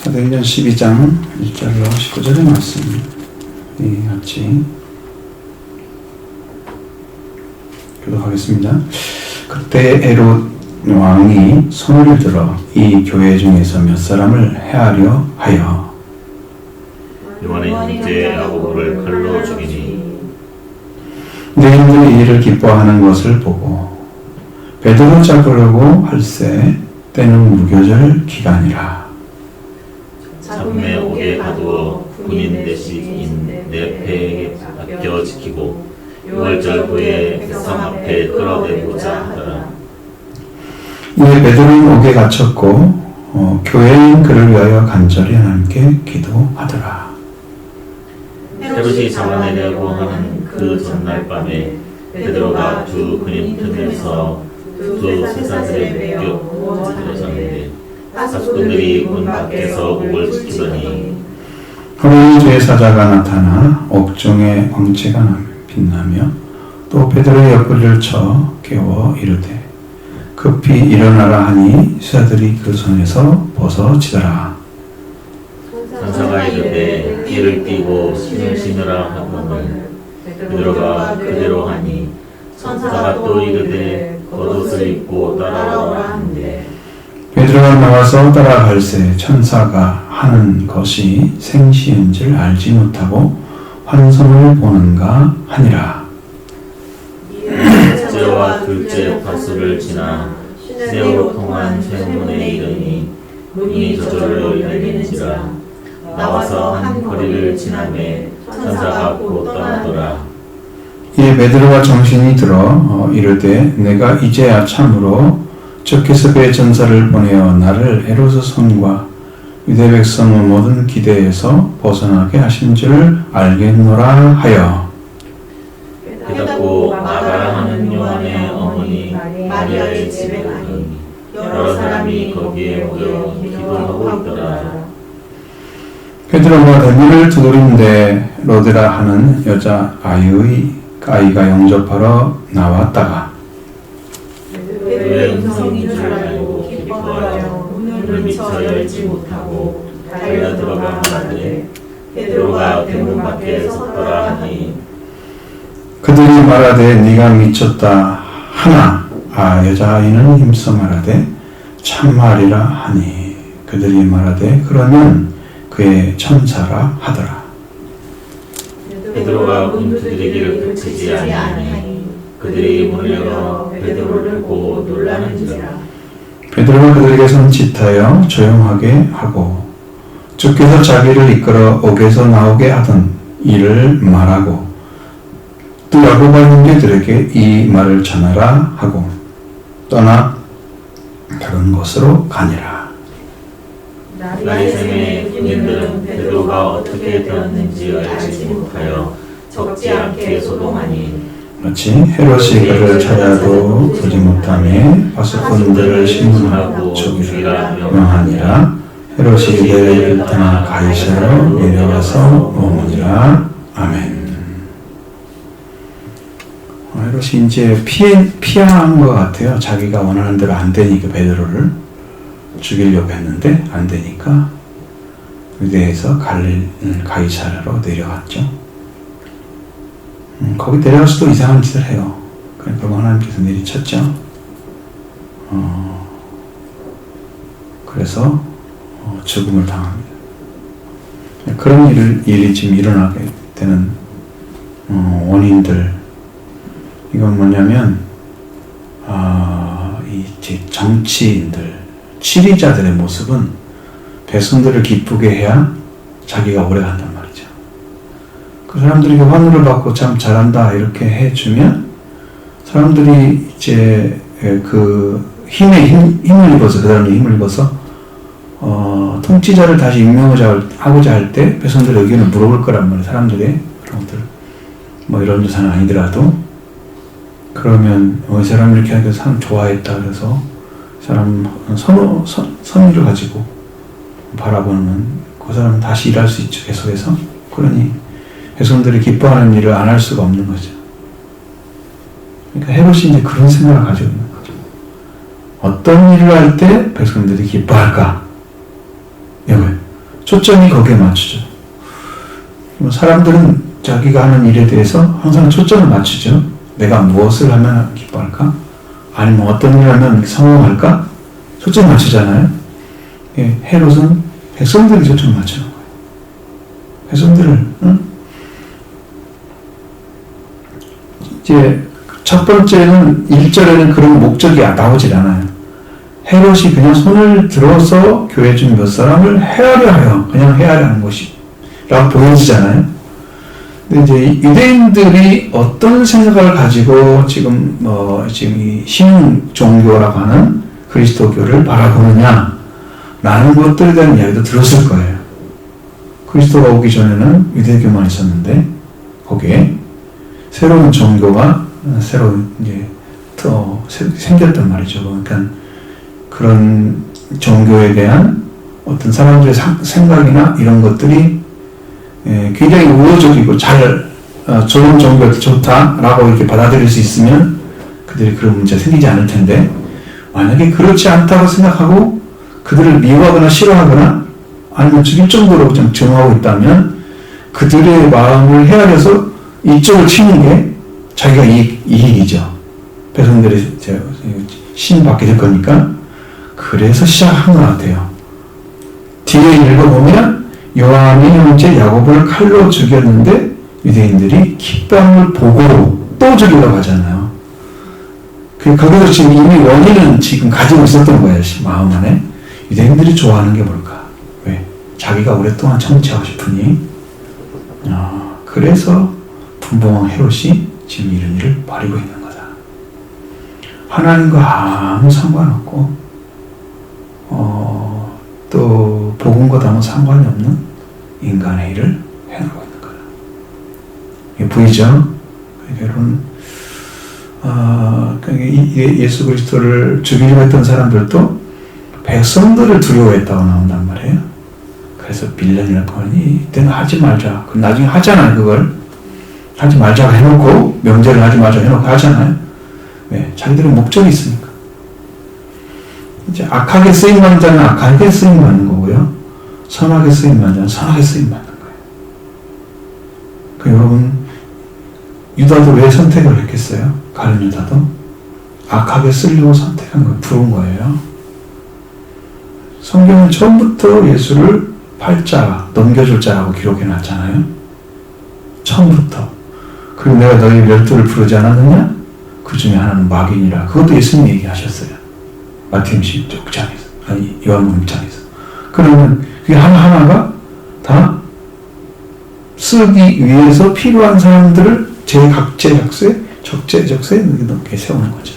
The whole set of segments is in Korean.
사도행전 12장 1절로 19절의 말씀 같이 교독하겠습니다. 그때 헤롯 왕이 손을 들어 이 교회 중에서 몇 사람을 해하려 하여 요한의 형제 야고보를 칼로 죽이니 너희들이 이를 기뻐하는 것을 보고 베드로 잡으려고 할세 때는 무교절 기간이라. 잡음에 옥에 가두어 군인 대식인 내 패에게 맡겨 지키고 6월절 후에 백성 앞에 끌어내고자 하더라. 이에 베드로는 옥에 갇혔고 교회인 그를 위하여 간절히 하나님께 기도하더라. 헤롯이 잡아내려고 하는 그 전날 밤에 베드로가 두 군인 틈에서 두 수사들에 묶여 들어섰는데 사수꾼들이 문 밖에서 옥을 지키더니 하루의 제사자가 나타나 옥중에 광채가 빛나며 또 베드로의 옆구리를 쳐 깨워 이르되 급히 일어나라 하니 수사들이 그 손에서 벗어지더라. 천사가 이르되 이를 띠고 신을 신으라 하거늘 베드로가 그대로 하니 천사가 또 이르되 겉옷을 입고 따라오라 하는데 베드로가 나와서 따라갈새 천사가 하는 것이 생시인 줄 알지 못하고 환성을 보는가 하니라. 첫째와 둘째 파수를 지나 시내로 통한 쇠문에 이르니 문이 저절로 열리는지라. 나와서 한 거리를 지나매 천사가 곧 떠나더라. 이에 베드로가 정신이 들어 이르되 내가 이제야 참으로 주께서 그의 전사를 보내어 나를 헤롯의 손과 유대 백성의 모든 기대에서 벗어나게 하신 줄 알겠노라 하여 깨닫고 마가라 하는 요한의 어머니 마리아의 집에 가니 여러 사람이 거기에 모여 기도하고 있더라. 베드로가 대문을 두드린데 로데라 하는 여자 아이가 영접하러 나왔다가 베드로의 음성인 줄 알고 기뻐하여 문을 미처 열지 못하고 달려 들어가 말하되 베드로가 대문 밖에 섰더라 하니 그들이 말하되 네가 미쳤다 하나 여자아이는 힘써 말하되 참말이라 하니 그들이 말하되 그러면 그의 천사라 하더라. 베드로가 문 두드리기를 그치지 아니하니 그들이 문을 열어 베드로를 보고 놀라는지라. 베드로가 그들에게 손짓하여 조용하게 하고 주께서 자기를 이끌어 옥에서 나오게 하던 일을 말하고 또 야고보 형제들에게 이 말을 전하라 하고 떠나 다른 곳으로 가니라. 나리샘의 군인들은 베드로가 어떻게 되었는지 알지 못하여 적지 않게 소동하니 마치 헤롯이 그를 찾아도 보지 못하며 파수꾼들을 신문하고 죽이라 명하니라. 헤롯이 유대를 떠나 가이사로 내려와서 오니라. 아멘. 헤롯이 이제 피한 것 같아요. 자기가 원하는 대로 안 되니까 베드로를 죽이려고 했는데 안 되니까 유대에서 가이사라로 내려갔죠. 거기 내려가서도 이상한 짓을 해요. 그러니까 하나님께서 내리쳤죠. 그래서 죽음을 당합니다. 그런 일이 지금 일어나게 되는 원인들, 이건 뭐냐면 이 정치인들, 치리자들의 모습은 백성들을 기쁘게 해야 자기가 오래 간단 말이죠. 그 사람들이 환호를 받고 참 잘한다 이렇게 해주면 사람들이 이제 그 힘을 입어서 그 사람이 힘을 입어서 통치자를 다시 임명하고자 할 때 백성들의 의견을 물어볼 거란 말이에요. 사람들의 그런 것들 뭐 이런 조사는 아니더라도 그러면 이 사람 이렇게 하니까 사람 좋아했다 그래서 사람 선의를 가지고 바라보면 그 사람은 다시 일할 수 있죠. 계속해서. 그러니 백성들이 기뻐하는 일을 안 할 수가 없는 거죠. 그러니까 헤롯이 이제 그런 생각을 가지고 있는 거죠. 어떤 일을 할 때 백성들이 기뻐할까? 여기 초점이 거기에 맞추죠. 사람들은 자기가 하는 일에 대해서 항상 초점을 맞추죠. 내가 무엇을 하면 기뻐할까? 아니면 어떤 일을 하면 성공할까? 초점 맞추잖아요. 예, 헤롯은 백성들이 초점 맞추는 거예요. 백성들을, 응? 이제 첫 번째는 1절에는 그런 목적이 나오질 않아요. 헤롯이 그냥 손을 들어서 교회 중 몇 사람을 해하려 하여 그냥 해하려는 것이 라고 보여지잖아요. 근데 이제 유대인들이 어떤 생각을 가지고 지금 이 신흥 종교라고 하는 그리스도교를 바라보느냐 라는 것들에 대한 이야기도 들었을 거예요. 그리스도가 오기 전에는 유대교만 있었는데 거기에 새로운 종교가 새로 이제 더 생겼단 말이죠. 그러니까 그런 종교에 대한 어떤 사람들의 생각이나 이런 것들이 굉장히 우호적이고 좋은 종교가 좋다라고 이렇게 받아들일 수 있으면 그들이 그런 문제가 생기지 않을 텐데, 만약에 그렇지 않다고 생각하고 그들을 미워하거나 싫어하거나 아니면 죽일 정도로 좀 증오하고 있다면 그들의 마음을 헤아려서 이쪽을 치는 게 자기가 이익이죠. 백성들이 신 받게 될 거니까. 그래서 시작한 것 같아요. 뒤에 읽어보면 요한이 형제 야곱을 칼로 죽였는데 유대인들이 기뻐함을 보고 또 죽이려고 하잖아요. 거기서 지금 이미 원인은 지금 가지고 있었던 거예요. 마음 안에. 유대인들이 좋아하는 게 뭘까? 왜? 자기가 오랫동안 정치하고 싶으니. 그래서 분봉왕 헤롯이 지금 이런 일을 벌이고 있는 거다. 하나님과 아무 상관없고 또 복음과도 아무 상관이 없는 인간의 일을 행하고 있는 거다. 이게 보이죠? 여러분, 예수 그리스도를 죽이려고 했던 사람들도 백성들을 두려워했다고 나온단 말이에요. 그래서 빌런이라고 하니 이때는 하지 말자. 그럼 나중에 하잖아요. 그걸 하지 말자고 해놓고, 명제를 하지 말자고 해놓고 하잖아요. 왜? 자기들의 목적이 있으니까. 이제 악하게 쓰임받는 자는 악하게 쓰임받는 거고요. 선하게 쓰임받는 자는 선하게 쓰임받는 거예요. 여러분, 유다도 왜 선택을 했겠어요? 가룟 유다도 악하게 쓰려고 선택한 거예요. 부른 거예요. 성경은 처음부터 예수를 팔자, 넘겨줄 자라고 기록해놨잖아요. 처음부터. 그리고 내가 너희 12를 부르지 않았느냐? 그 중에 하나는 마귀니라. 그것도 예수님이 얘기하셨어요. 마태복음 16장에서, 아니 요한복음 6장에서. 그러면 그게 하나하나가 다 쓰기 위해서 필요한 사람들을 제각제 적재적소에 이렇게 세우는 거죠.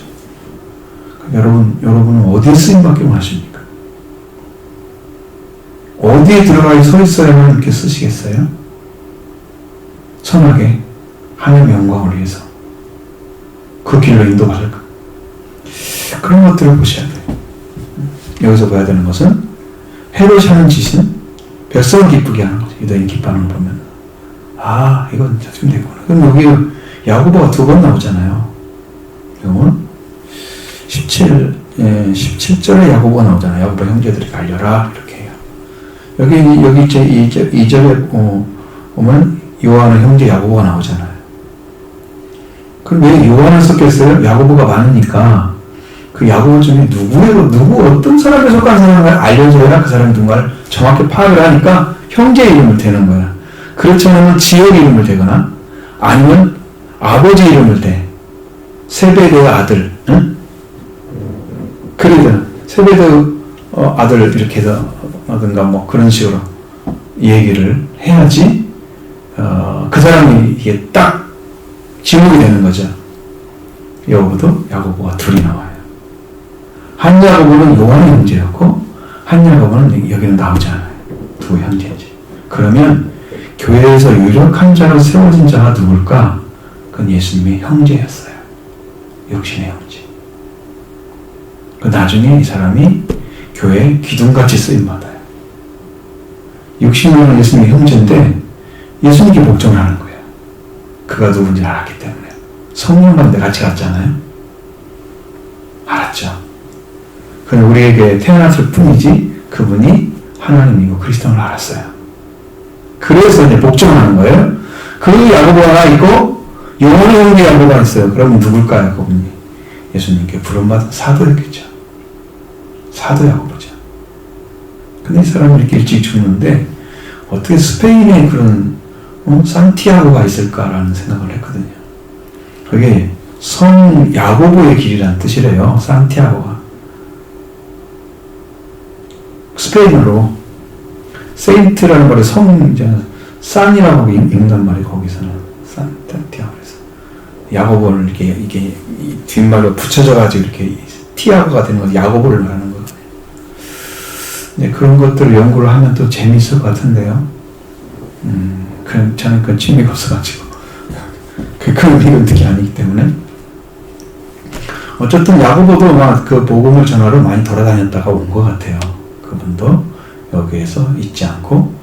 여러분은 어디에 쓰임받기 원하십니까? 어디에 들어가 서 있어야만 이렇게 쓰시겠어요? 선하게 하나님의 영광을 위해서 그 길로 인도받을까? 그런 것들을 보셔야 돼요. 여기서 봐야 되는 것은 헤롯이 하는 짓은 백성을 기쁘게 하는 거죠. 유다인 기뻐하는 걸 보면 이건 자주 되구나. 그럼 여기 야고보가 2번 나오잖아요. 이건 17절에 야고보가 나오잖아요. 야고보 형제들이 갈려라 이렇게 해요. 여기 이제 2절에 보면 요한의 형제 야고보가 나오잖아요. 그럼 왜 요한을 썼겠어요? 야고보가 많으니까 그 야고보 중에 누구 어떤 사람에 속한 사람을 알려줘야 그 사람이 누군가를 정확히 파악을 하니까 형제 이름을 대는 거야. 그렇지 않으면 지역 이름을 대거나 아니면 아버지 이름을 대. 세베대의 아들, 응? 그러든 세베대의 아들 이렇게 해서 하든가 뭐 그런 식으로 얘기를 해야지 그 사람이 이게 딱 지목이 되는 거죠. 여기도 야고보가 둘이 나와요. 한 야고보는 요한의 형제였고 한 야고보는 여기는 나오지 않아요. 두 형제지. 그러면 교회에서 유력한 자로 세워진 자가 누굴까? 그건 예수님의 형제였어요. 육신의 형제. 나중에 이 사람이 교회에 기둥같이 쓰임받아요. 육신으로는 예수님의 형제인데 예수님께 복종을 하는 거예요. 그가 누군지 알았기 때문에. 성령과도 같이 갔잖아요. 알았죠. 그는 우리에게 태어났을 뿐이지 그분이 하나님이고 그리스도를 알았어요. 그래서 이제 복종하는 거예요. 그 야고보 하나 있고 영원히 형제 야고보가 있어요. 그러면 누굴까요? 그분이 예수님께 부름받은 사도였겠죠. 사도 야고보죠. 근데 이 사람은 이렇게 일찍 죽는데 어떻게 스페인에 그런 산티아고가 있을까라는 생각을 했거든요. 그게 성 야고보의 길이라는 뜻이래요. 산티아고가. 스페인어로 세인트라는 말에 성, 산이라고 읽는단 말이에요. 거기서는 산티아고. 그래서 야고보를 이게 뒷말로 붙여져가지고 이렇게 티아고가 되는 거, 야고보를 말하는 거거든요. 네, 그런 것들을 연구를 하면 또 재미있을 것 같은데요. 저는 그건 취미가 없어가지고. 그런 이런 특이 아니기 때문에. 어쨌든 야고보도 막 그 복음을 전하러 많이 돌아다녔다가 온 것 같아요. 그분도 여기에서 잊지 않고.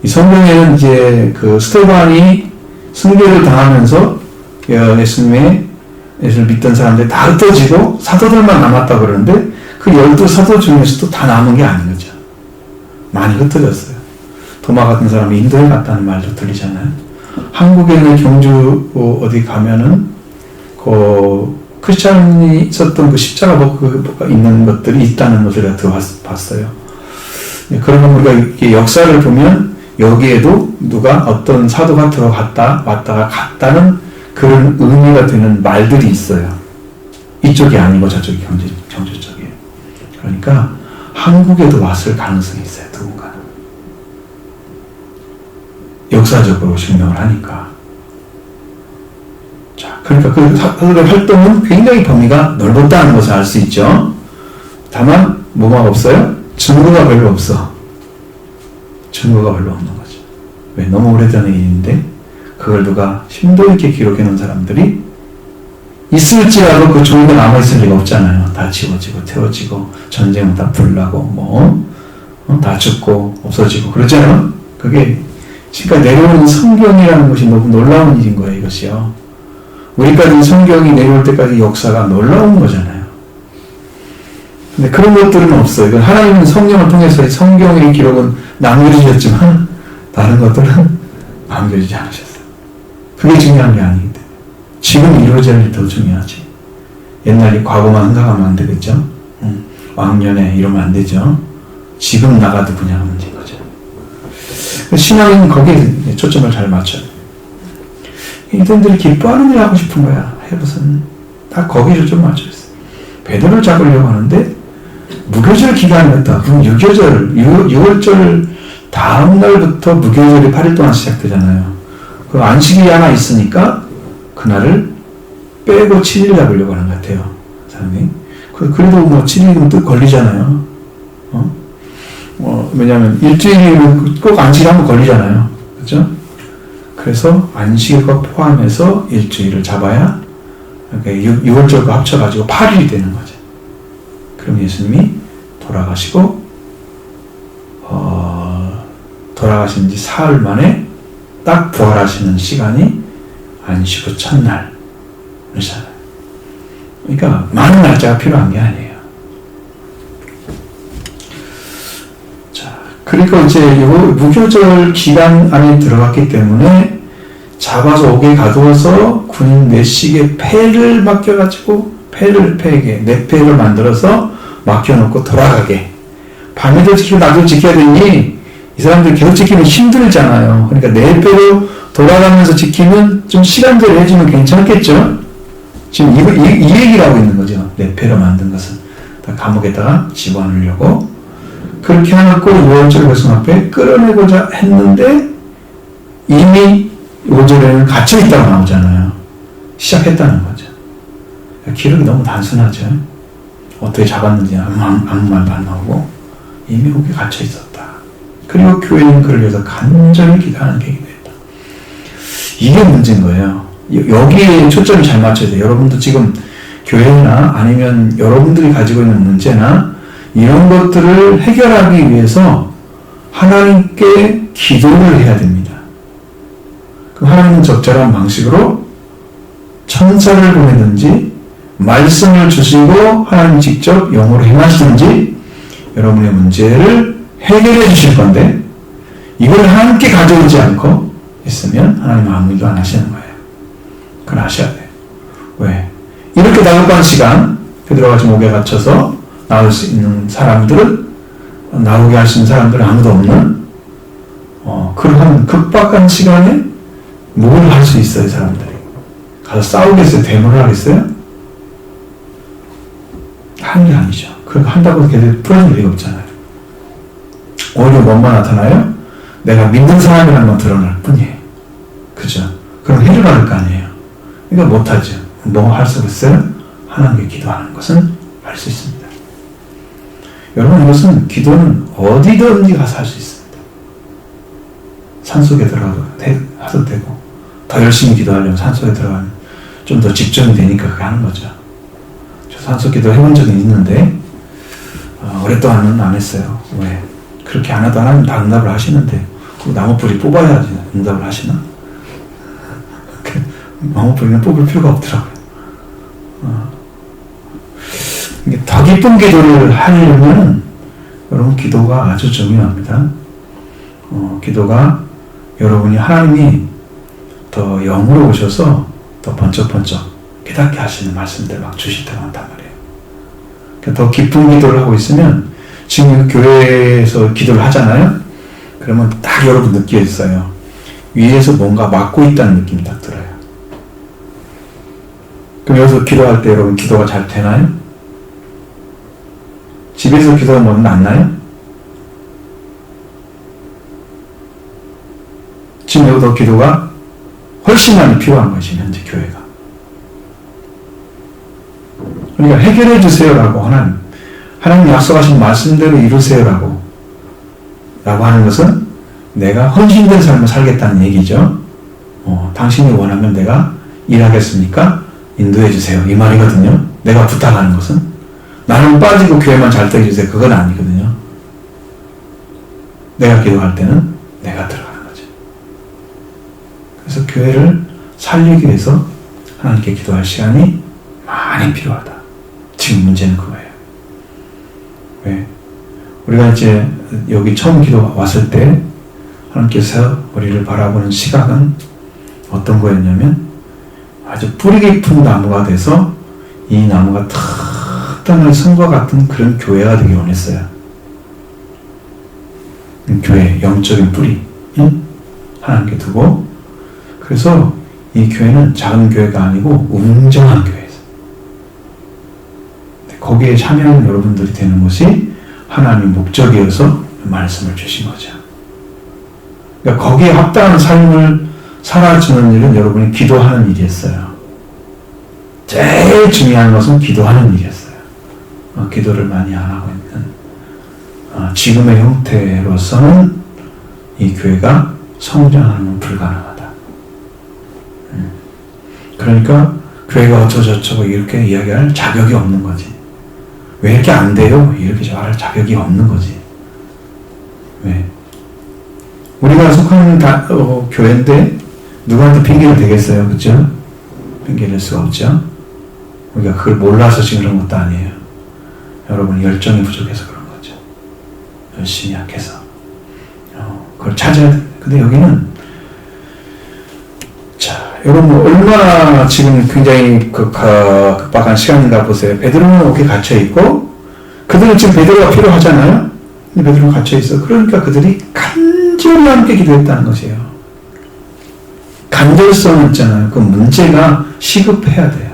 이 성경에는 이제 그 스테반이 승계를 당하면서 예수를 믿던 사람들이 다 흩어지고 사도들만 남았다 그러는데 그 12사도 중에서도 다 남은 게 아닌 거죠. 많이 흩어졌어요. 도마 같은 사람이 인도에 갔다는 말도 들리잖아요. 한국에는 경주 어디 가면은 그 크리스찬이 있었던 그 십자가가 있는 것들이 있다는 것을 제가 봤어요. 그러면 우리가 이렇게 역사를 보면 여기에도 누가 어떤 사도가 들어갔다 왔다가 갔다는 그런 의미가 되는 말들이 있어요. 이쪽이 아니고 저쪽이 경주 쪽이에요. 그러니까 한국에도 왔을 가능성이 있어요. 누군가는. 역사적으로 증명을 하니까. 자, 그러니까 그 사도의 활동은 굉장히 범위가 넓었다는 것을 알 수 있죠. 다만 뭐가 없어요? 증거가 별로 없어. 증거가 별로 없는 거죠. 왜? 너무 오래전의 일인데 그걸 누가 심도 있게 기록해 놓은 사람들이 있을지라도 그 종이가 남아있을 리가 없잖아요. 다 지워지고 태워지고 전쟁은 다 불나고 다 죽고 없어지고 그러잖아요. 그게 그러니까 내려오는 성경이라는 것이 너무 놀라운 일인 거예요. 이것이요. 우리까지 성경이 내려올 때까지 역사가 놀라운 거잖아요. 근데 그런 것들은 없어요. 하나님은 성령을 통해서 성경의 기록은 남겨주셨지만 다른 것들은 남겨주지 않으셨어요. 그게 중요한 게 아니기 때문에. 지금 이루어질 일이 더 중요하지. 옛날에 과거만 생각하면 안 되겠죠? 왕년에 이러면 안 되죠? 지금 나가도 그냥 문제인 거죠. 신앙은 거기에 초점을 잘 맞춰요. 이들이 기뻐하는 일 하고 싶은 거야. 헤롯은 다 거기를 좀 맞춰있어요. 베드로를 잡으려고 하는데 무교절 기간이었다. 그럼 6월절 다음 날부터 무교절이 8일 동안 시작되잖아요. 그 안식일이 하나 있으니까 그날을 빼고 7일 잡으려고 하는 것 같아요. 사람이. 그래도 뭐 7일이면 또 걸리잖아요. 왜냐하면 일주일이면 꼭 안식일 한번 걸리잖아요. 그렇죠? 그래서 안식일과 포함해서 일주일을 잡아야 6월절과 합쳐가지고 8일이 되는 거죠. 그럼 예수님이 돌아가시고 돌아가신 지 사흘 만에 딱 부활하시는 시간이 안식 후 첫날이잖아요. 그러니까 많은 날짜가 필요한 게 아니에요. 자, 그러니까 이제 이 무교절 기간 안에 들어갔기 때문에 잡아서 옥에 가두어서 군인 넷씩의 패를 맡겨가지고 패에게 네 패를 만들어서 맡겨놓고 돌아가게. 밤에도 지키고 낮에도 지켜야 되니 이 사람들 계속 지키면 힘들잖아요. 그러니까 네 패로 돌아가면서 지키면 좀 시간대를 해주면 괜찮겠죠? 지금 이 얘기를 하고 있는 거죠. 네 패로 만든 것은 다 감옥에다가 집어넣으려고 그렇게 해놓고 5월절 백성 앞에 끌어내고자 했는데 이미 5절에는 갇혀있다고 나오잖아요. 시작했다는 거죠. 기록이 너무 단순하죠. 어떻게 잡았는지 아무 말도 안 나오고 이미 옥에 갇혀있었다. 그리고 교회는 그를 위해서 간절히 기도하는 게 됐다. 이게 문제인 거예요. 여기에 초점이 잘 맞춰야 돼요. 여러분도 지금 교회나 아니면 여러분들이 가지고 있는 문제나 이런 것들을 해결하기 위해서 하나님께 기도를 해야 됩니다. 그럼 하나님은 적절한 방식으로 천사를 보내든지 말씀을 주시고 하나님 직접 영으로 행하시든지 여러분의 문제를 해결해 주실 건데 이걸 함께 가져오지 않고 있으면 하나님은 아무 일도 안 하시는 거예요. 그걸 아셔야 돼요. 왜? 이렇게 다급한 시간 베드로같이 목에 갇혀서 나올 수 있는 사람들은 나오게 할 수 있는 사람들은 아무도 없는 그런 급박한 시간에 뭘 할 수 있어요? 사람들이 가서 싸우겠어요? 대모를 하겠어요? 하는 게 아니죠. 그거 한다고 걔들 풀어줄 리가 없잖아요. 오히려 뭐만 나타나요? 내가 믿는 사람이라는 건 드러날 뿐이에요. 그죠? 그럼 해주라 할 거 아니에요. 그러니까 못하죠. 뭐 할 수 있어요? 하나님께 기도하는 것은 할 수 있습니다. 여러분, 이것은 기도는 어디든지 가서 할 수 있습니다. 산속에 들어가도 하도 되고, 더 열심히 기도하려면 산속에 들어가면 좀 더 집중이 되니까 그렇게 하는 거죠. 저 산속 기도 해본 적이 있는데, 오랫동안은 안 했어요. 왜? 그렇게 안 해도 하나님 다 응답을 하시는데, 그 나무뿌리 뽑아야지 응답을 하시나? 나무뿌리는 뽑을 필요가 없더라고요. 더 깊은 기도를 하려면 여러분 기도가 아주 중요합니다. 기도가 여러분이 하나님이 더 영으로 오셔서 더 번쩍번쩍 깨닫게 하시는 말씀들 막 주실 때가 많단 말이에요. 그러니까 더 깊은 기도를 하고 있으면 지금 교회에서 기도를 하잖아요. 그러면 딱 여러분 느끼겠어요. 위에서 뭔가 막고 있다는 느낌이 딱 들어요. 그럼 여기서 기도할 때 여러분 기도가 잘 되나요? 집에서 기도하면 낫나요? 지금 여기서 기도가 훨씬 많이 필요한 것이 현재 교회가. 그러니까 해결해 주세요라고 하나님 약속하신 말씀대로 이루세요라고 하는 것은 내가 헌신된 삶을 살겠다는 얘기죠. 당신이 원하면 내가 일하겠습니까? 인도해 주세요. 이 말이거든요. 내가 부탁하는 것은 나는 빠지고 교회만 잘 되어주세요. 그건 아니거든요. 내가 기도할 때는 내가 들어가는 거죠. 그래서 교회를 살리기 위해서 하나님께 기도할 시간이 많이 필요하다. 지금 문제는 그거예요. 왜? 우리가 이제 여기 처음 기도 왔을 때 하나님께서 우리를 바라보는 시각은 어떤 거였냐면 아주 뿌리 깊은 나무가 돼서 이 나무가 땅을 성과 같은 그런 교회가 되기 원했어요. 교회, 영적인 뿌리 하나님께 두고 그래서 이 교회는 작은 교회가 아니고 웅장한 교회예요. 거기에 참여하는 여러분들이 되는 것이 하나님의 목적이어서 말씀을 주신 거죠. 그러니까 거기에 합당한 삶을 살아주는 일은 여러분이 기도하는 일이었어요. 제일 중요한 것은 기도하는 일이었어요. 기도를 많이 안 하고 있는 지금의 형태로서는 이 교회가 성장하는 건 불가능하다. 그러니까 교회가 어쩌고저쩌고 이렇게 이야기할 자격이 없는 거지. 왜 이렇게 안 돼요? 이렇게 말할 자격이 없는 거지. 왜? 우리가 속하는 교회인데 누구한테 핑계를 대겠어요? 그렇죠? 핑계를 수가 없죠. 우리가 그걸 몰라서 지금 그런 것도 아니에요. 여러분이 열정이 부족해서 그런 거죠. 열심히 약해서. 그걸 찾아야 돼. 근데 여기는 자, 여러분 얼마나 지금 굉장히 급박한 시간인가 보세요. 베드로는 이렇게 갇혀있고 그들은 지금 베드로가 필요하잖아요. 근데 베드로가 갇혀있어. 그러니까 그들이 간절히 함께 기도했다는 것이에요. 간절성이 있잖아요. 그 문제가 시급해야 돼요.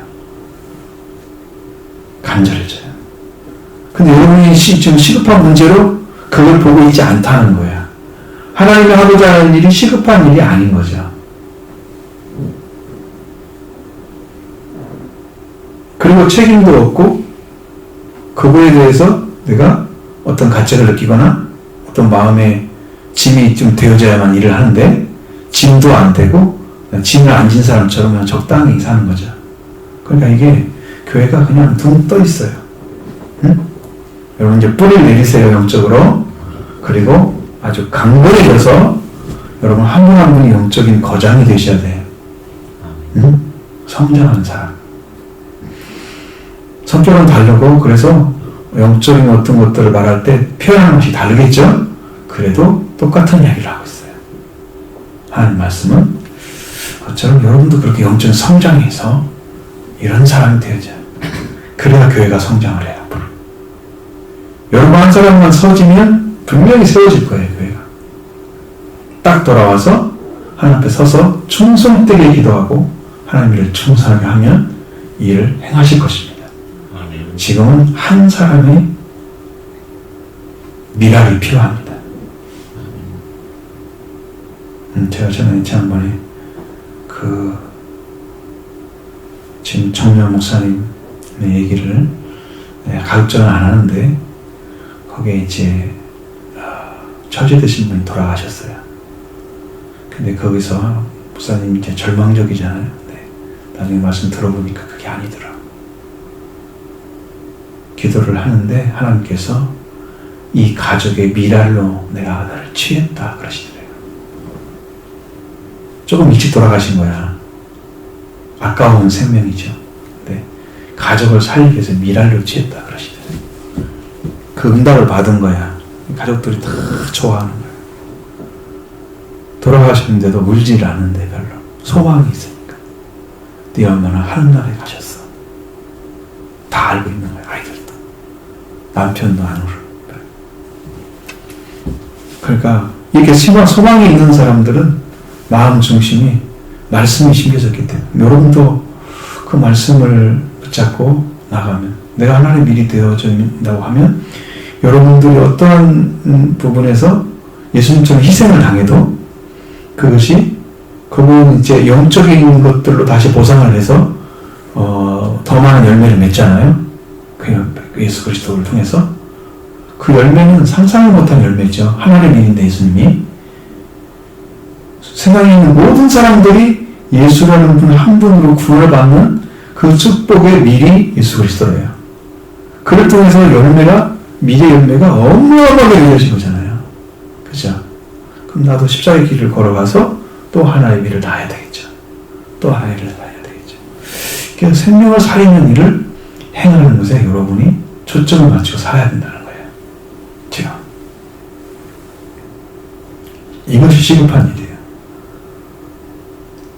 간절해져요. 근데 여러분이 지금 시급한 문제로 그걸 보고 있지 않다는 거야. 하나님이 하고자 하는 일이 시급한 일이 아닌 거죠. 그리고 책임도 없고 그거에 대해서 내가 어떤 가책을 느끼거나 어떤 마음의 짐이 좀 되어져야만 일을 하는데 짐도 안 되고 짐을 안 진 사람처럼 그냥 적당히 사는 거죠. 그러니까 이게 교회가 그냥 둥 떠 있어요. 응? 여러분 이제 뿌리를 내리세요. 영적으로. 그리고 아주 강건해져서 여러분 한 분 한 분이 영적인 거장이 되셔야 돼요. 응? 성장하는 사람. 성격은 다르고 그래서 영적인 어떤 것들을 말할 때 표현하는 것이 다르겠죠? 그래도 똑같은 이야기를 하고 있어요. 하나님 말씀은 저처럼 여러분도 그렇게 영적 성장해서 이런 사람이 되어져. 그래야 교회가 성장을 해요. 앞으로. 여러분 한 사람만 서지면 분명히 세워질 거예요. 교회가. 딱 돌아와서 하나님 앞에 서서 충성되게 기도하고 하나님 일을 충성하게 하면 이 일을 행하실 것입니다. 지금은 한 사람의 미랄이 필요합니다. 제가 지난번에 지금 정면 목사님의 얘기를 가급적은 안 하는데 거기에 이제 처제되신 분이 돌아가셨어요. 근데 거기서 목사님이 이제 절망적이잖아요. 네. 나중에 말씀 들어보니까 그게 아니더라. 기도를 하는데 하나님께서 이 가족의 미랄로 내가 나를 취했다 그러시더래요. 조금 일찍 돌아가신 거야. 아까운 생명이죠. 네. 가족을 살리기 위해서 미랄로 취했다 그러시더래요. 그 응답을 받은 거야. 가족들이 다 좋아하는 거야. 돌아가셨는데도 울질 않는데 별로 소망이 있으니까. 네 엄마는 하늘나라에 가셨어. 다 알고 있는 거야. 아이들도. 남편도 안 울어. 그러니까 이렇게 소망이 있는 사람들은 마음 중심이 말씀이 심겨졌기 때문에 여러분도 그 말씀을 붙잡고 나가면 내가 하나님의 일이 되어진다고 하면 여러분들이 어떠한 부분에서 예수님처럼 희생을 당해도 그것이 그분 이제 영적인 것들로 다시 보상을 해서 더 많은 열매를 맺잖아요. 그 예수 그리스도를 통해서 그 열매는 상상을 못한 열매죠. 하나님의 일인데 예수님이 세상에 있는 모든 사람들이 예수라는 분 한 분으로 구원을 받는 그 축복의 밀이 예수 그리스도예요. 그를 통해서 미래 열매가 어마어마하게 이어진 거잖아요. 그죠? 그럼 나도 십자가의 길을 걸어가서 또 하나의 일을 다 해야 되겠죠. 또 하나의 일을 다 해야 되겠죠. 그래서 생명을 살리는 일을 행하는 것에 여러분이 초점을 맞추고 살아야 된다는 거예요. 지금. 이것이 시급한 일이에요.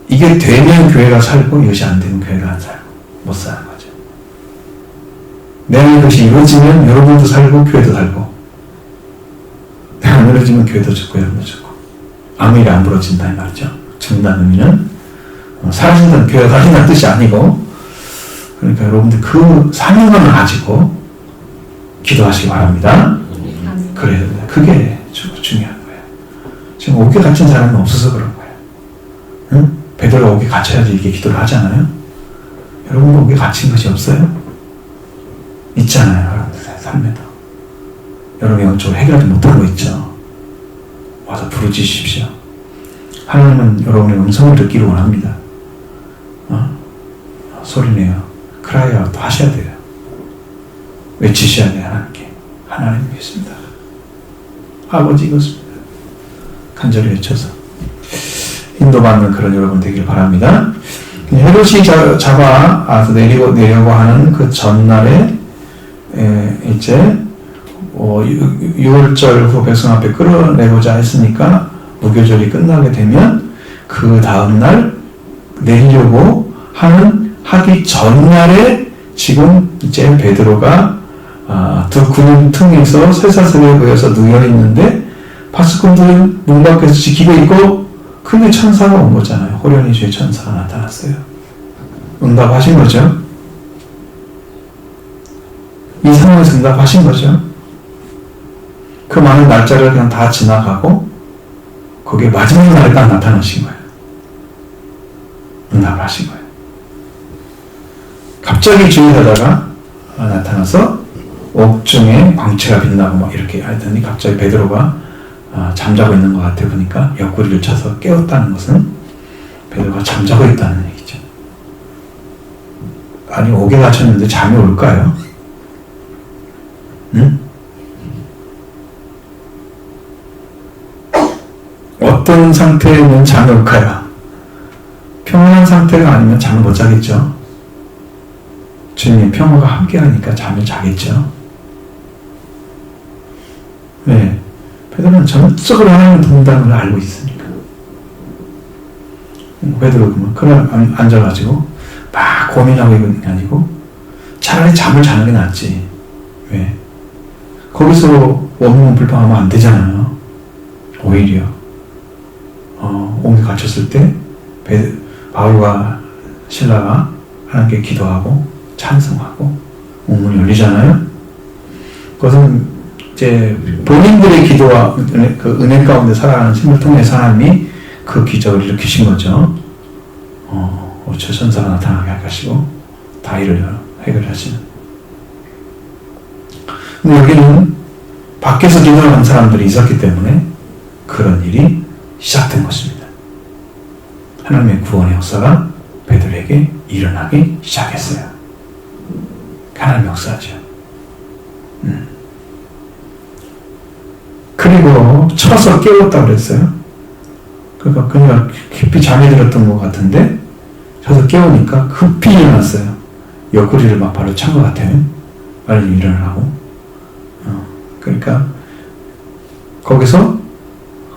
이게 되면 교회가 살고 이것이 안 되면 교회가 안 살고 못 사는 거죠. 내가 이것이 이루어지면 여러분도 살고 교회도 살고 내가 안 이루어지면 교회도 죽고 여러분도 죽고 아무 일이 안 벌어진다 이 말이죠. 죽는다는 의미는 사라진다는 교회가 사라진다는 뜻이 아니고 그러니까 여러분들 그 사명감을 가지고 기도하시기 바랍니다. 그래야 됩니다. 그게 중요한 거예요. 지금 옥에 갇힌 사람은 없어서 그런 거예요. 응? 베드로가 옥에 갇혀야지 이렇게 기도를 하잖아요. 여러분도 옥에 갇힌 것이 없어요? 있잖아요. 여러분들 삶에도. 여러분이 영적으로 해결하지 못한 거 있죠. 와서 부르짖으십시오. 하나님은 여러분의 음성을 듣기를 원합니다. 소리내요. cry out 하셔야 돼요. 외치셔야 돼요. 하나님께. 하나님 믿습니다. 아버지 이것입니다. 간절히 외쳐서 인도받는 그런 여러분 되길 바랍니다. 헤롯이 내려고 하는 그 전날에 이제 6월절 후 백성 앞에 끌어내고자 했으니까 무교절이 끝나게 되면 그 다음날 내리려고 하기 전날에 지금 이제 베드로가 두 구름 틈에서 쇠사슬에 모여서 누워있는데 파수꾼들은 문 밖에서 지키고 있고 근데 천사가 온 거잖아요. 호련히 주의 천사가 나타났어요. 응답하신 거죠. 이 상황에서 응답하신 거죠. 그 많은 날짜를 그냥 다 지나가고 거기에 마지막 날에 딱 나타나신 거예요. 응답을 하신 거예요. 갑자기 주위에다가 나타나서 옥중에 광채가 빛나고 막 이렇게 하더니 갑자기 베드로가 잠자고 있는 것 같아 보니까 옆구리를 쳐서 깨웠다는 것은 베드로가 잠자고 있다는 얘기죠. 아니 옥에 갇혔는데 잠이 올까요? 응? 어떤 상태면 잠이 올까요? 평온한 상태가 아니면 잠을 못 자겠죠. 주님의 평화가 함께하니까 잠을 자겠죠. 네. 베드로는 전적으로 하나님을 돕는다는 걸 알고 있으니까. 베드로 그냥 앉아가지고 막 고민하고 있는 게 아니고 차라리 잠을 자는 게 낫지. 왜? 거기서 원문 불평하면 안 되잖아요. 오히려 옥에 갇혔을 때 바울과 실라가 하나님께 기도하고 찬송하고 옥문이 열리잖아요. 그것은 이제 본인들의 기도와 그 은혜 가운데 살아가는 힘을 통해서 하나님이 그 기적을 일으키신 거죠. 저 천사가 나타나게 하시고 다 일을 해결하시는. 근데 여기는 밖에서 기도하는 사람들이 있었기 때문에 그런 일이 시작된 것입니다. 하나님의 구원의 역사가 베드로에게 일어나기 시작했어요. 하나님의 역사죠. 그리고 쳐서 깨웠다고 그랬어요. 그러니까 그냥 깊이 잠이 들었던 것 같은데 쳐서 깨우니까 급히 일어났어요. 옆구리를 막 바로 찬 것 같아요. 빨리 일어나고. 그러니까 거기서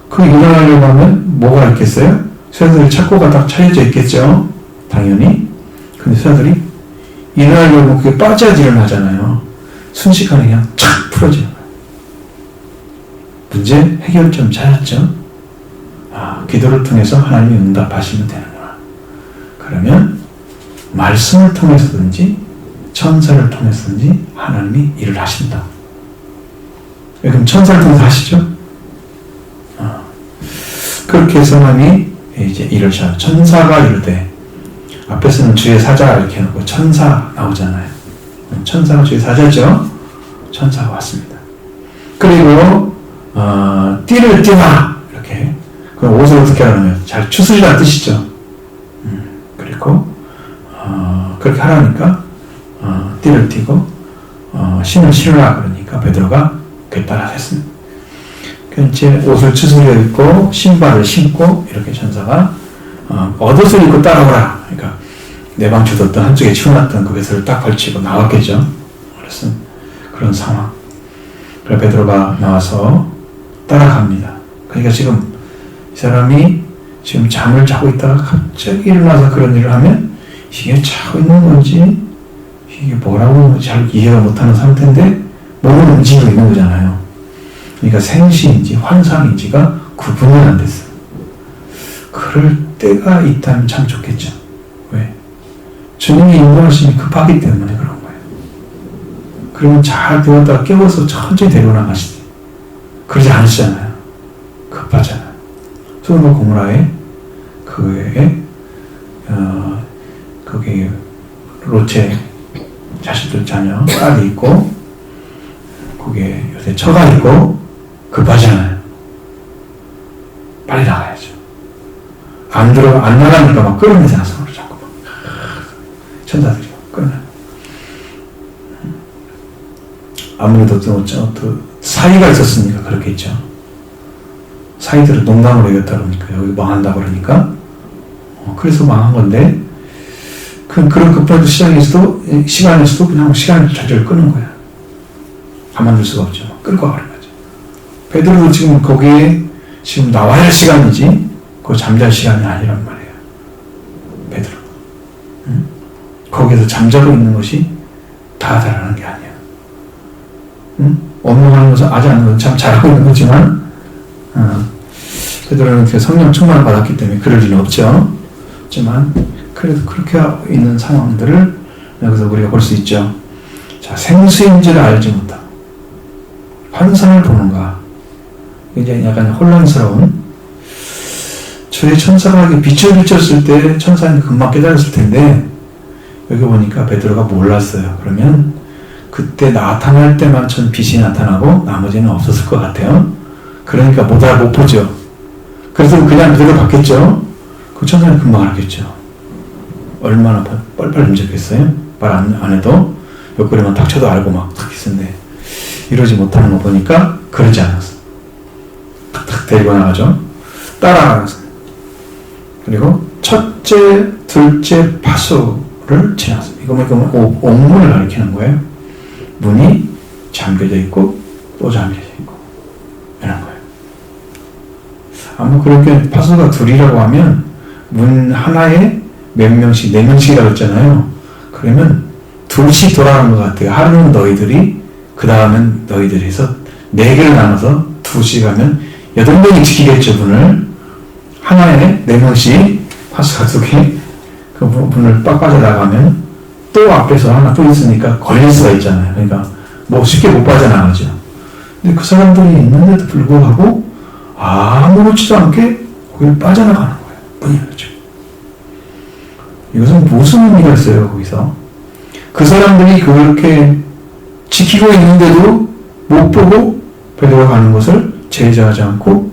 그 일어나려고 하면 뭐가 있겠어요? 수사들이 착고가 딱 차려져 있겠죠. 당연히. 근데 수사들이 일어나려고 그게 빠져야지 일어나잖아요. 순식간에 그냥 착 풀어지는 거예요. 문제 해결점 찾았죠. 기도를 통해서 하나님이 응답하시면 되는구나. 그러면 말씀을 통해서든지 천사를 통해서든지 하나님이 일을 하신다. 그럼 천사를 통해서 하시죠? 그렇게 해서 하나님이 이제 일을 시작. 천사가 이르되, 앞에서는 주의 사자 이렇게 해놓고 천사 나오잖아요. 천사가 주의 사자죠? 천사가 왔습니다. 그리고 띠를 띠라 이렇게. 그럼 옷을 어떻게 하냐면 잘 추스리라는 뜻이죠. 그리고 그렇게 하라니까 띠를 띠고 신을 신으라 그러니까 베드로가 그에 따라 했습니다. 이제 옷을 추스려 입고 신발을 신고 이렇게 천사가 겉옷을 입고 따라오라. 그러니까 내방 주뒀던 한쪽에 치워놨던 그 겉옷을 딱 걸치고 나왔겠죠. 그래서 그런 상황. 그래서 베드로가 나와서 따라갑니다. 그러니까 지금 이 사람이 지금 잠을 자고 있다가 갑자기 일어나서 그런 일을 하면 이게 자고 있는 건지 이게 뭐라고 잘 이해가 못하는 상태인데 몸을 움직이고 있는 거잖아요. 그러니까 생시인지 환상인지가 구분이 안 됐어요. 그럴 때가 있다면 참 좋겠죠. 왜? 주님이 인도하심이 급하기 때문에 그런 거예요. 그러면 잘 되었다가 깨워서 천천히 데려나가시지. 그러지 않으시잖아요. 급하잖아요. 소돔과 고모라에 그에 거기 롯의 자식들 자녀 딸이 있고 거기에 요새 처가 있고 급하잖아요. 빨리 나가야죠. 안 나가니까 막 끌어내잖아, 손으로 자꾸 막. 천사들이 끌어내. 아무래도 또 사이가 있었으니까 그렇겠죠. 사이들은 농담으로 얘기했다 그러니까 여기 망한다 그러니까 그래서 망한 건데 그런 급한 시간에서도 그냥 시간을 절절 끄는 거야. 가만둘 수가 없죠. 끌고 가는 거죠. 베드로도 지금 거기에 지금 나와야 할 시간이지 그거 잠잘 시간이 아니란 말이에요. 베드로. 거기에서 잠자고 있는 것이 다라는 게 아니야. 업무하는 것은 아직 안 하는 참 잘하고 있는 거지만 베드로는 성령 충만을 받았기 때문에 그럴 일은 없죠. 하지만 그래도 그렇게 있는 상황들을 여기서 우리가 볼 수 있죠. 자, 생수인지를 알지 못하고 환상을 보는가. 이제 약간 혼란스러운. 주의 천사가 빛을 비쳤을 때 천사는 금방 깨달았을 텐데 여기 보니까 베드로가 몰랐어요. 그러면 그때 나타날 때만 빛이 나타나고 나머지는 없었을 것 같아요. 그러니까 못 보죠. 그래서 그냥 그대로 봤겠죠. 그 천사는 금방 알았겠죠. 얼마나 뻘뻘 힘들겠어요. 말 안 해도 옆구리만 딱 쳐도 알고 막 탁 있었는데 이러지 못하는 거 보니까 그러지 않았어. 탁 데리고 나가죠. 따라가서 그리고 첫째, 둘째 파수를 지났습니다. 이거 옥문을 가리키는 거예요. 문이 잠겨져 있고 또 잠겨져 있고 이런 거예요. 아마 그렇게 파수가 둘이라고 하면 문 하나에 몇 명씩, 4명씩이라고 했잖아요. 그러면 둘씩 돌아가는 것 같아요. 하루는 너희들이, 그 다음은 너희들이 해서 4개를 나눠서 둘씩 하면 8명이 지키겠죠, 문을. 하나에 4명씩 파수가 2개, 그 문을 빡 빠져나가면 또 앞에서 하나 또 있으니까 걸릴 수가 있잖아요. 그러니까 뭐 쉽게 못 빠져나가죠. 근데 그 사람들이 있는데도 불구하고 아무렇지도 않게 거기를 빠져나가는 거예요. 문이 열리죠. 이것은 무슨 의미가 있어요, 거기서? 그 사람들이 그렇게 지키고 있는데도 못 보고 베드로가 가는 것을 제지하지 않고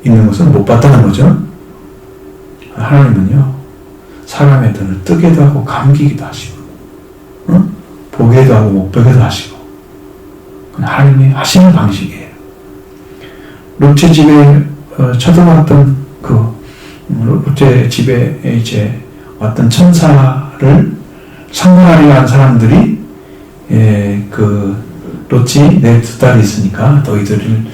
있는 것을 못 봤다는 거죠. 하나님은요, 사람의 눈을 뜨게도 하고 감기기도 하시고, 응? 보게도 하고 못 보게도 하시고, 하나님이 하시는 방식이에요. 롯의 집에 쳐들어왔던 롯의 집에 이제 왔던 천사를 상관하려 한 사람들이 롯이 내 2딸이 있으니까 너희들을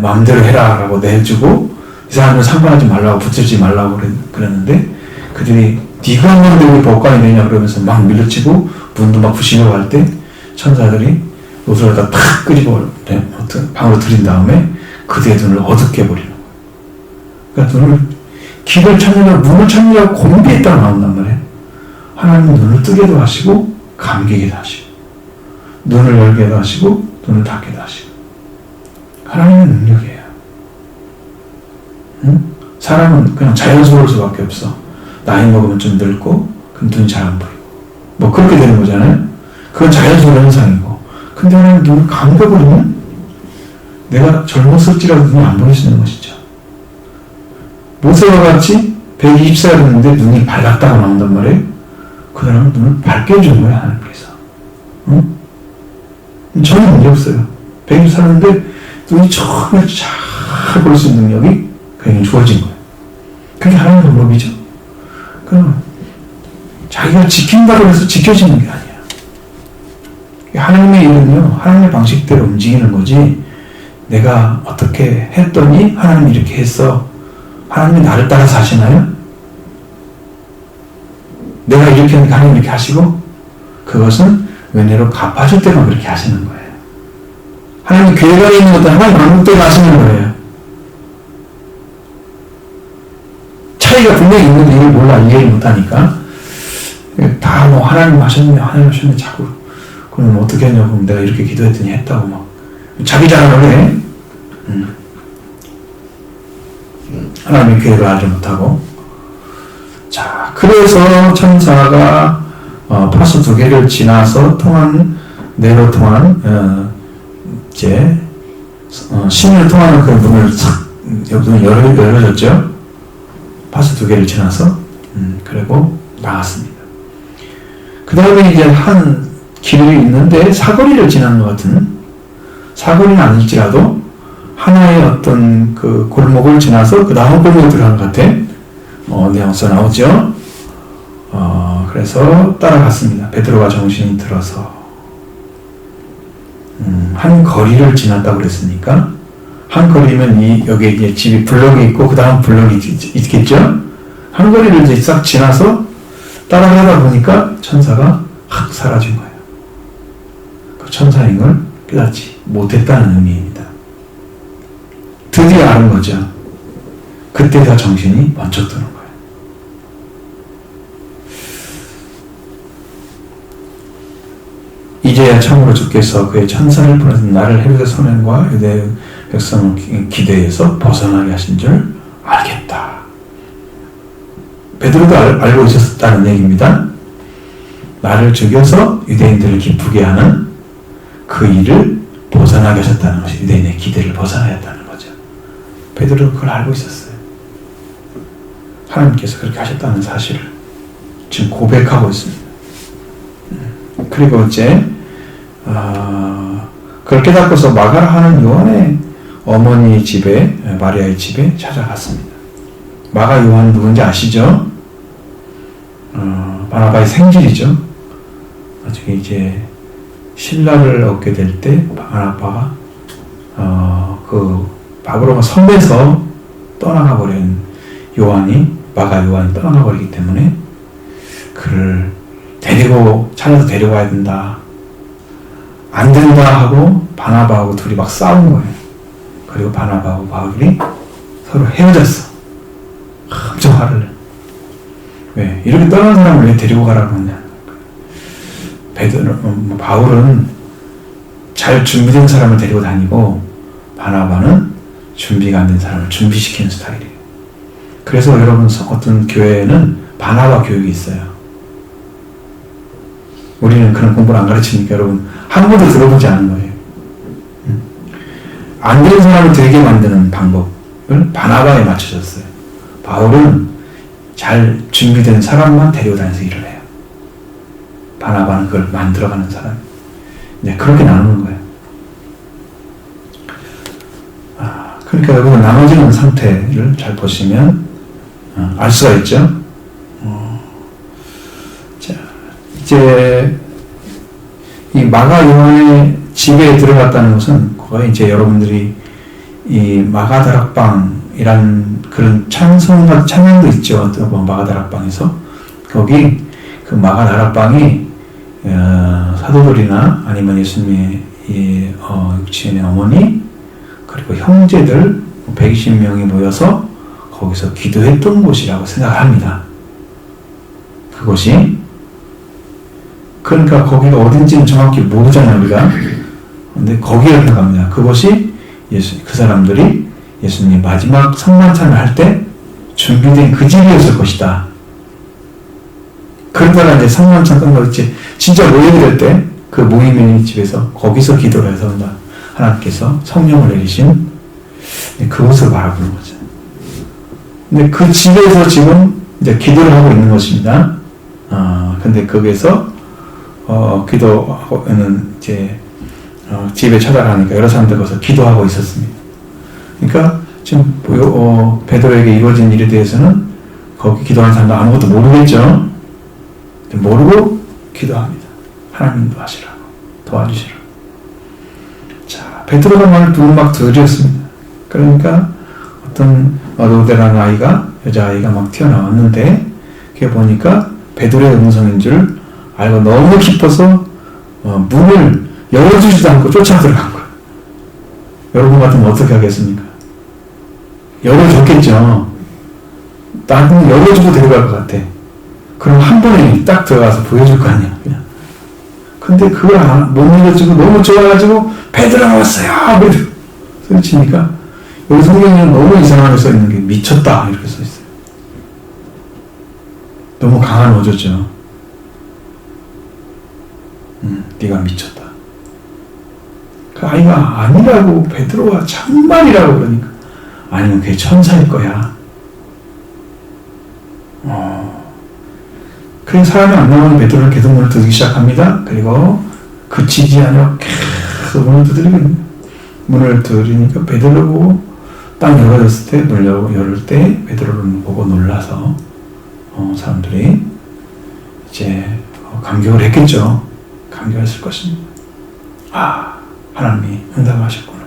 마음대로 해라 라고 내주고 이 사람을 상관하지 말라고 붙들지 말라고 그랬는데 그들이 네가 하는데 왜 법관이 되냐 그러면서 막 밀어치고 문도 막 부시려고 할 때 천사들이 롯을 갖다 탁 끄집어 방으로 들인 다음에 그들의 눈을 어둡게 버리는 거예요. 그러니까 눈을 길을 찾느라 문을 찾느라고 고민했다고 나온단 말이에요. 하나님은 눈을 뜨게도 하시고 감기게도 하시고 눈을 열게도 하시고 눈을 닫게도 하시고 하나님의 능력이에요. 응? 사람은 그냥 자연스러울 수밖에 없어. 나이 먹으면 좀 늙고 그럼 눈이 잘 안 보이고 뭐 그렇게 되는 거잖아요. 그건 자연스러운 현상이고 근데 하나님 눈을 감겨버리면 내가 젊었을지라도 눈이 안 보일 수 있는 것이죠. 모세와 같이 120세가 됐는데 눈이 밝았다고 나온단 말이에요. 그 사람은 눈을 밝게 해준 거예요, 하나님께서. 응? 전혀 문제 없어요. 120 살았는데 눈이 처음에 잘 볼 수 있는 능력이 그에게 주어진 거예요. 그게 하나님의 방법이죠. 그럼 자기가 지킨다고 해서 지켜지는 게 아니야. 하나님의 일은요, 하나님의 방식대로 움직이는 거지, 내가 어떻게 했더니 하나님이 이렇게 했어. 하나님이 나를 따라서 하시나요? 내가 이렇게 하니까 하나님이 이렇게 하시고, 그것은 은혜로 갚아줄 때만 그렇게 하시는 거예요. 하나님 교회가 있는 것도 하나님 만국 때문에 하시는 거예요. 차이가 분명히 있는데 이걸 몰라, 이해를 못하니까. 다 뭐 하나님 하셨네, 하나님 하셨네, 자꾸. 그럼 어떻게 했냐고, 그럼 내가 이렇게 기도했더니 했다고 막. 자기 자랑을 해. 하나님의 교회를 알지 못하고. 자, 그래서 천사가 파수 2개를 지나서 내로 통한 이제 신을 통하는 그 문을 싹 열어졌죠. 파수 2개를 지나서 그리고 나갔습니다. 그 다음에 이제 한 길이 있는데 사거리를 지나는 것 같은, 사거리는 아닐지라도 하나의 어떤 그 골목을 지나서 그 다음 골목으로 들어가는 것 같아. 뉘앙스가 나오죠. 그래서 따라갔습니다. 베드로가 정신이 들어서 한 거리를 지났다고 그랬으니까 한 거리면 여기에 이제 집이 블럭이 있고 그 다음 블럭이 있겠죠. 한 거리를 이제 싹 지나서 따라가다 보니까 천사가 확 사라진 거예요. 그 천사인 걸 깨닫지 못했다는 의미입니다. 드디어 아는 거죠. 그때 다 정신이 번쩍 드는 거예요. 이제야 참으로 주께서 그의 천사를 보내서 나를 헤롯의 소년과 유대 백성을 기대에서 벗어나게 하신 줄 알겠다. 베드로도 알고 있었다는 얘기입니다. 나를 죽여서 유대인들을 기쁘게 하는 그 일을 벗어나게 하셨다는 것이 유대인의 기대를 벗어나였다는 거죠. 베드로도 그걸 알고 있었어요. 하나님께서 그렇게 하셨다는 사실을 지금 고백하고 있습니다. 그리고 이제 그걸 깨닫고서 마가라 하는 요한의 어머니 집에, 마리아의 집에 찾아갔습니다. 마가 요한 누군지 아시죠? 바나바의 생질이죠. 나중에 이제 신라를 얻게 될 때 바나바가 그 바브로가 섬에서 떠나가 버린 마가 요한이 떠나가 버리기 때문에 그를 찾아서 데려가야 된다. 안 된다 하고 바나바하고 둘이 막 싸운 거예요. 그리고 바나바하고 바울이 서로 헤어졌어. 엄청 화를 내. 왜? 이렇게 떠난 사람을 왜 데리고 가라고 하냐. 바울은 잘 준비된 사람을 데리고 다니고 바나바는 준비가 안 된 사람을 준비시키는 스타일이에요. 그래서 여러분 어떤 교회에는 바나바 교육이 있어요. 우리는 그런 공부를 안 가르치니까 여러분 한 번도 들어보지 않은 거예요. 안 되는 사람을 되게 만드는 방법을 바나바에 맞춰줬어요. 바울은 잘 준비된 사람만 데리고 다니면서 일을 해요. 바나바는 그걸 만들어가는 사람. 네, 그렇게 나누는 거예요. 그러니까 여러분 나눠지는 상태를 잘 보시면 알 수가 있죠. 자, 이제 이 마가 요한의 집에 들어갔다는 것은 거의 이제 여러분들이 이 마가다락방이란 그런 찬양도 있죠. 마가다락방에서 거기 그 마가다락방이 사도들이나 아니면 예수님의 육신의 어머니 그리고 형제들 120명이 모여서 거기서 기도했던 곳이라고 생각을 합니다. 그곳이 그러니까 거기가 어딘지는 정확히 모르잖아요 우리가. 근데 거기에 들어갑니다. 그것이 그 사람들이 예수님이 마지막 성만찬을 할 때 준비된 그 집이었을 것이다. 그러다가 이제 성만찬 끝나고 이제 진짜 모임이 될 때 그 모임의 집에서 거기서 기도를 해서 하나님께서 성령을 내리신 그곳을 바라보는 거죠. 근데 그 집에서 지금 이제 기도를 하고 있는 것입니다. 근데 거기에서 기도는 이제 집에 찾아가니까 여러 사람들 거기서 기도하고 있었습니다. 그러니까 지금 베드로에게 이루어진 일에 대해서는 거기 기도하는 사람도 아무것도 모르겠죠. 모르고 기도합니다. 하나님도 하시라고 도와주시라고. 자, 베드로가 말을 막 들었습니다. 그러니까 어떤 로데라는 아이가 여자아이가 막 튀어나왔는데 그게 보니까 베드로의 음성인 줄 알고 너무 기뻐서 문을 열어주지도 않고 쫓아 들어간 거예요. 여러분 같으면 어떻게 하겠습니까? 열어줬겠죠. 나는 열어주고 데려갈 것 같아. 그럼 한 번에 딱 들어가서 보여줄 거 아니야. 그냥. 근데 그걸 못 열어주고 너무 좋아가지고 베드로가 왔어요. 소리치니까 여기 성경에는 너무 이상하게 써있는 게 미쳤다 이렇게 써있어요. 너무 강한 어조죠. 네가 미쳤다. 그 아이가 아니라고 베드로가 참말이라고 그러니까 아니면 그게 천사일 거야. 그래서 사람이 안 나오는 베드로는 계속 문을 두드리기 시작합니다. 그리고 그치지 않아 계속 문을 두드리거든요. 문을 두드리니까 베드로 보고 딱 열어졌을 때 문을 열을 때 베드로를 보고 놀라서 사람들이 이제 감격을 했겠죠. 감격했을 것입니다. 하나님이 응답하셨구나.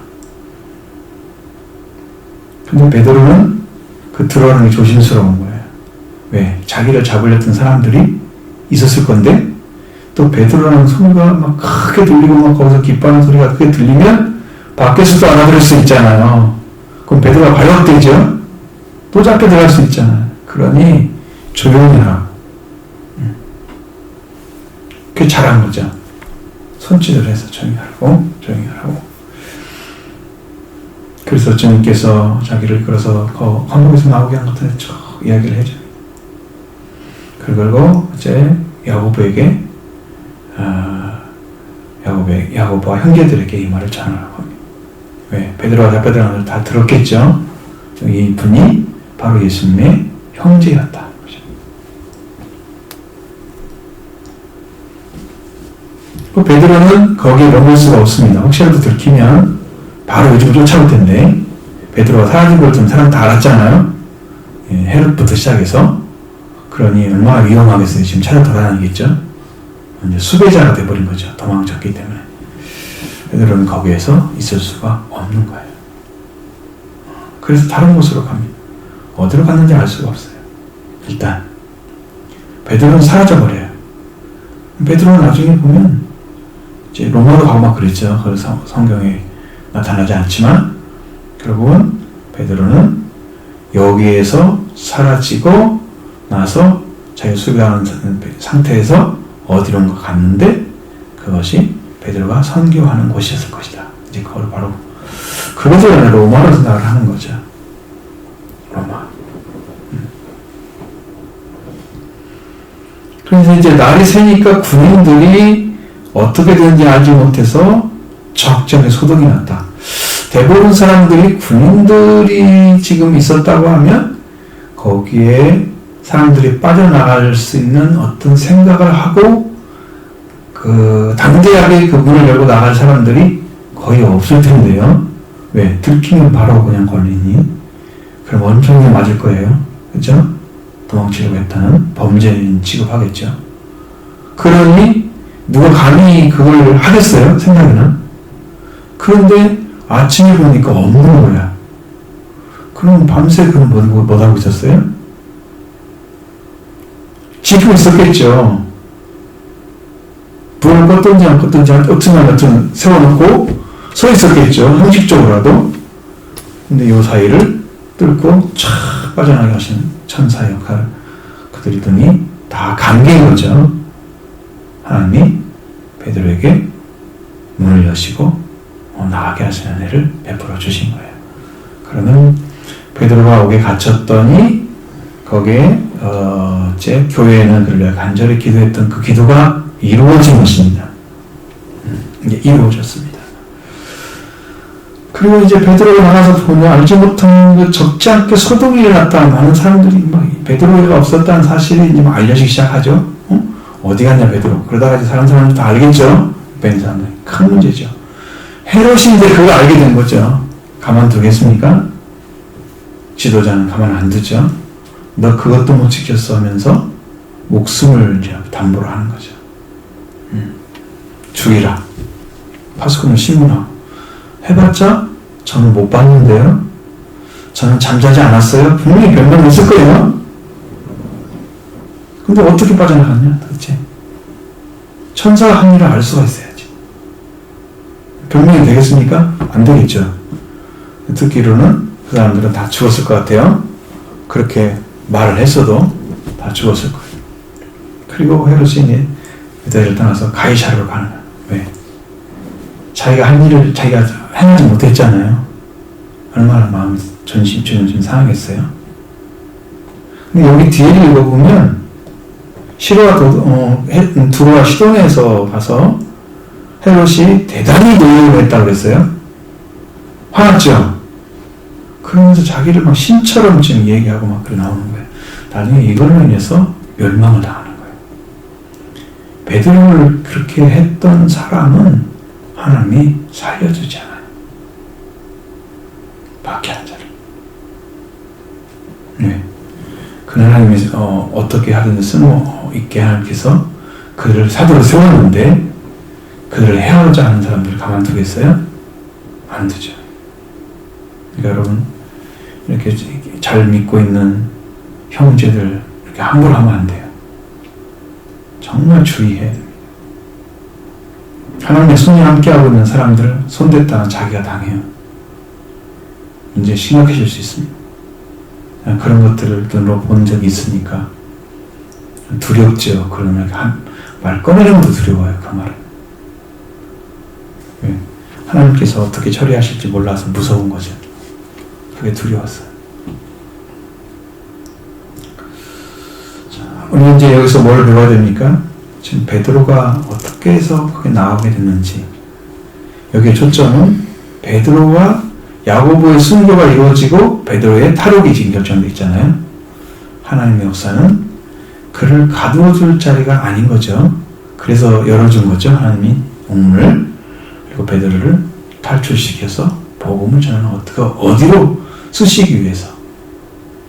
근데 베드로는 그 들어가는 게 조심스러운 거예요. 왜? 자기를 잡으려던 사람들이 있었을 건데 또 베드로라는 소리가 막 크게 들리고 막 거기서 기뻐하는 소리가 크게 들리면 밖에서도 알아들을 수 있잖아요. 그럼 베드로가 발각되죠? 또 잡혀 들어갈 수 있잖아요. 그러니 조용히 하라고. 그게 잘한 거죠. 손짓을 해서 조용히 하라고. 그래서 주님께서 자기를 끌어서 감옥에서 나오게 한 것들을 쭉 이야기를 해줘요. 그리고 이제 야고보에게 야고보와 형제들에게 이 말을 전하라고 합니다. 왜? 베드로가 잡혀들어간 걸 다 들었겠죠? 이 분이 바로 예수님의 형제였다. 베드로는 거기에 머물 수가 없습니다. 혹시라도 들키면 바로 요즘 쫓아올 텐데 베드로가 사라진 걸 좀 사람 다 알았잖아요. 헤롯부터 시작해서 그러니 얼마나 위험하겠어요. 지금 찾아 돌아다니겠죠. 이제 수배자가 돼버린 거죠. 도망쳤기 때문에 베드로는 거기에서 있을 수가 없는 거예요. 그래서 다른 곳으로 갑니다. 어디로 갔는지 알 수가 없어요. 일단 베드로는 사라져버려요. 베드로는 나중에 보면 이제 로마로 가고 막 그랬죠. 그래서 성경에 나타나지 않지만 결국은 베드로는 여기에서 사라지고 나서 자기가 수비하는 상태에서 어디론가 갔는데 그것이 베드로가 선교하는 곳이었을 것이다. 이제 그걸 바로 그것을 로마로 생각을 하는 거죠. 로마. 그래서 이제 날이 새니까 군인들이 어떻게 되는지 알지 못해서 적정에 소동이 났다. 대부분 사람들이 군인들이 지금 있었다고 하면 거기에 사람들이 빠져나갈 수 있는 어떤 생각을 하고 담대하게 그 문을 열고 나갈 사람들이 거의 없을 텐데요. 왜? 들키면 바로 그냥 걸리니. 그럼 엄청나게 맞을 거예요. 그죠? 도망치려고 했다는 범죄인 취급하겠죠. 그러니 누가 감히 그걸 하겠어요? 생각에는. 그런데 아침에 보니까 없는 거야. 그럼 밤새 그럼 뭐 하고 있었어요? 지키고 있었겠죠. 불을 껐든지 안 껐든지 어쩌면 세워놓고 서 있었겠죠. 형식적으로라도. 근데 이 사이를 뚫고 촥 빠져나가게 하시는 천사 역할 그들이더니 다 감개인 거죠. 하나님이 베드로에게 문을 여시고 나가게 하시는 은혜를 베풀어 주신 거예요. 그러면 베드로가 옥에 갇혔더니 거기에 제 교회에는 그를 간절히 기도했던 그 기도가 이루어진 것입니다. 이게 이루어졌습니다. 그리고 이제 베드로가 나가서 보면 알지 못한 그 적지 않게 소동이 일어났다. 많은 사람들이 막 베드로가 없었다는 사실이 이제 막 알려지기 시작하죠. 어디 갔냐 베드로. 그러다가 이제 사람들 다 알겠죠. 벤 사람들 큰 문제죠. 헤롯이 이제 그걸 알게 된 거죠. 가만두겠습니까? 지도자는 가만 안 두죠. 너 그것도 못 지켰어 하면서 목숨을 이제 담보로 하는 거죠. 죽이라. 파수꾼을 신문하고. 해봤자 저는 못 봤는데요. 저는 잠자지 않았어요. 분명히 변명했을 거예요. 근데 어떻게 빠져나갔냐 도대체. 천사가 한 일을 알 수가 있어야지. 변명이 되겠습니까? 안 되겠죠. 듣기로는 그 사람들은 다 죽었을 것 같아요. 그렇게 말을 했어도 다 죽었을 거예요. 그리고 헤롯이 유다를 떠나서 가이사르로 가는 거예요. 왜? 자기가 한 일을 자기가 행하지 못했잖아요. 얼마나 마음이 전심 상하겠어요. 근데 여기 뒤에 읽어보면 두로와 시돈에서 가서 헤롯이 대단히 노력을 했다고 그랬어요. 화났죠? 그러면서 자기를 막 신처럼 지금 얘기하고 막 그래 나오는 거예요. 나중에 이걸로 인해서 멸망을 당하는 거예요. 베드로를 그렇게 했던 사람은 하나님이 살려주지 않아요. 박해한 자를. 네. 그 하나님이 어떻게 하든지 쓸모 있게 하나님께서 그들을 사도로 세웠는데 그들을 해하고자 하는 사람들을 가만두겠어요? 안 두죠. 그러니까 여러분 이렇게 잘 믿고 있는 형제들 이렇게 함부로 하면 안 돼요. 정말 주의해야 됩니다. 하나님의 손이 함께하고 있는 사람들 손댔다는 자기가 당해요. 문제 심각해질 수 있습니다. 그런 것들을 본 적이 있으니까 두렵죠. 그러면 말 꺼내는 것도 두려워요. 그 말은. 왜? 하나님께서 어떻게 처리하실지 몰라서 무서운 거죠. 그게 두려웠어요. 자, 우리 이제 여기서 뭘 배워야 됩니까? 지금 베드로가 어떻게 해서 그게 나오게 됐는지. 여기에 초점은 베드로와 야고보의 순교가 이루어지고 베드로의 탈옥이 지금 결정되어 있잖아요. 하나님의 역사는 그를 가두어줄 자리가 아닌 거죠. 그래서 열어준 거죠. 하나님이 옥문을. 그리고 베드로를 탈출시켜서 복음을 전하는 어디로 쓰시기 위해서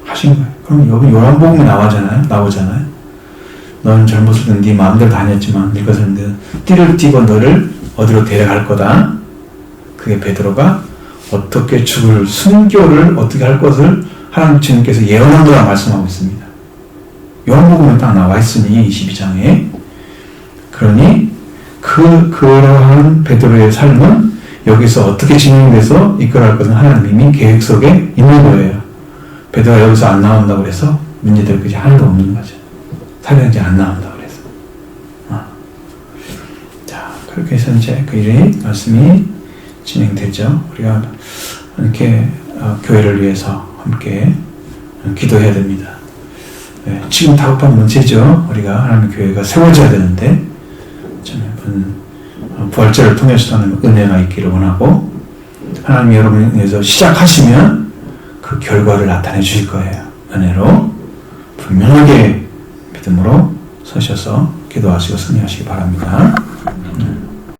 하신 거예요. 그럼 여기 요한복음이 나오잖아요. 너는 젊었을 때 네 마음대로 다녔지만 늙었을 때 띠를 띠고 너를 어디로 데려갈 거다. 그게 베드로가 어떻게 죽을 순교를 어떻게 할 것을 하나님께서 예언한 거라 말씀하고 있습니다. 요한복음에 딱 나와 있으니 22장에 그러니 그러한 베드로의 삶은 여기서 어떻게 진행돼서 이끌어갈 것은 하나님이 계획 속에 있는 거예요. 베드로가 여기서 안 나온다고 해서 문제될 것이 하나도 없는 거죠. 사도행전 안 나온다고 그래서. 자, 그렇게 해서 이제 그 일이 말씀이 진행됐죠. 우리가 이렇게 교회를 위해서 함께 기도해야 됩니다. 네, 지금 다급한 문제죠. 우리가 하나님 교회가 세워져야 되는데 부활절을 통해서는 은혜가 있기를 원하고 하나님 여러분에서 시작하시면 그 결과를 나타내 주실 거예요. 은혜로 분명하게 믿음으로 서셔서 기도하시고 승리하시기 바랍니다.